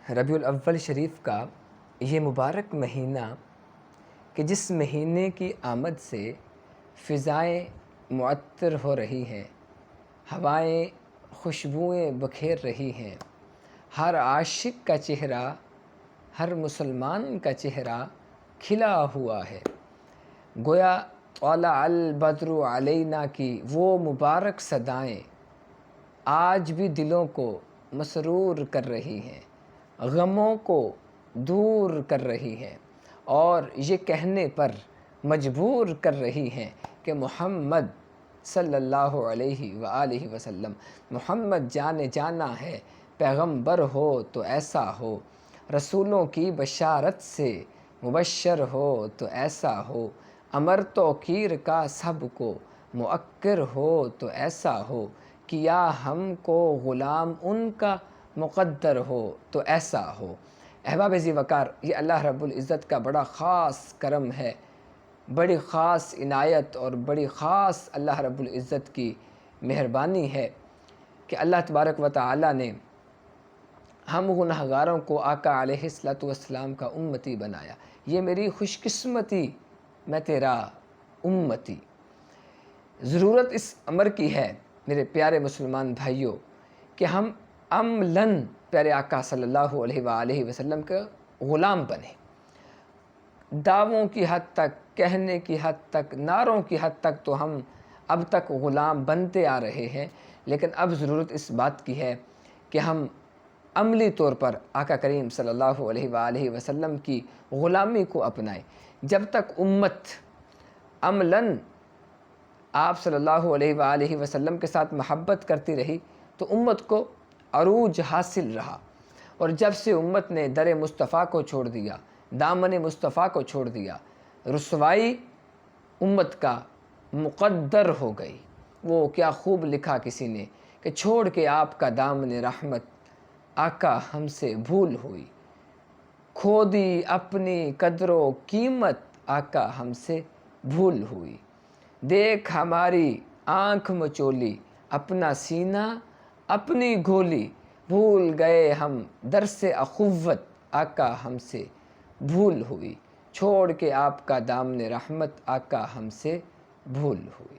ربیع الاول شریف کا یہ مبارک مہینہ کہ جس مہینے کی آمد سے فضائیں معطر ہو رہی ہیں، ہوائیں خوشبوئیں بکھیر رہی ہیں، ہر عاشق کا چہرہ، ہر مسلمان کا چہرہ کھلا ہوا ہے۔ گویا طلع البدر علینا کی وہ مبارک صدائیں آج بھی دلوں کو مسرور کر رہی ہیں، غموں کو دور کر رہی ہیں اور یہ کہنے پر مجبور کر رہی ہیں کہ محمد صلی اللہ علیہ وآلہ وسلم، محمد جانے جانا ہے، پیغمبر ہو تو ایسا ہو، رسولوں کی بشارت سے مبشر ہو تو ایسا ہو، امر توقیر کا سب کو مؤکر ہو تو ایسا ہو، کیا ہم کو غلام ان کا مقدر ہو تو ایسا ہو۔ احباب ذی وقار، یہ اللہ رب العزت کا بڑا خاص کرم ہے، بڑی خاص عنایت اور بڑی خاص اللہ رب العزت کی مہربانی ہے کہ اللہ تبارک و تعالی نے ہم گنہگاروں کو آقا علیہ الصلوۃ والسلام کا امتی بنایا۔ یہ میری خوش قسمتی، میں تیرا امتی۔ ضرورت اس امر کی ہے میرے پیارے مسلمان بھائیوں کہ ہم عملاً پیارے آقا صلی اللہ علیہ وآلہ وسلم کے غلام بنیں۔ دعووں کی حد تک، کہنے کی حد تک، نعروں کی حد تک تو ہم اب تک غلام بنتے آ رہے ہیں، لیکن اب ضرورت اس بات کی ہے کہ ہم عملی طور پر آقا کریم صلی اللہ علیہ وآلہ وسلم کی غلامی کو اپنائیں۔ جب تک امت عملاً آپ صلی اللہ علیہ وآلہ وسلم کے ساتھ محبت کرتی رہی تو امت کو عروج حاصل رہا، اور جب سے امت نے در مصطفیٰ کو چھوڑ دیا، دامن مصطفیٰ کو چھوڑ دیا، رسوائی امت کا مقدر ہو گئی۔ وہ کیا خوب لکھا کسی نے کہ چھوڑ کے آپ کا دامن رحمت آقا ہم سے بھول ہوئی، کھو دی اپنی قدر و قیمت آقا ہم سے بھول ہوئی، دیکھ ہماری آنکھ مچولی اپنا سینہ اپنی گھولی، بھول گئے ہم درس اخوت آقا ہم سے بھول ہوئی، چھوڑ کے آپ کا دامن رحمت آقا ہم سے بھول ہوئی۔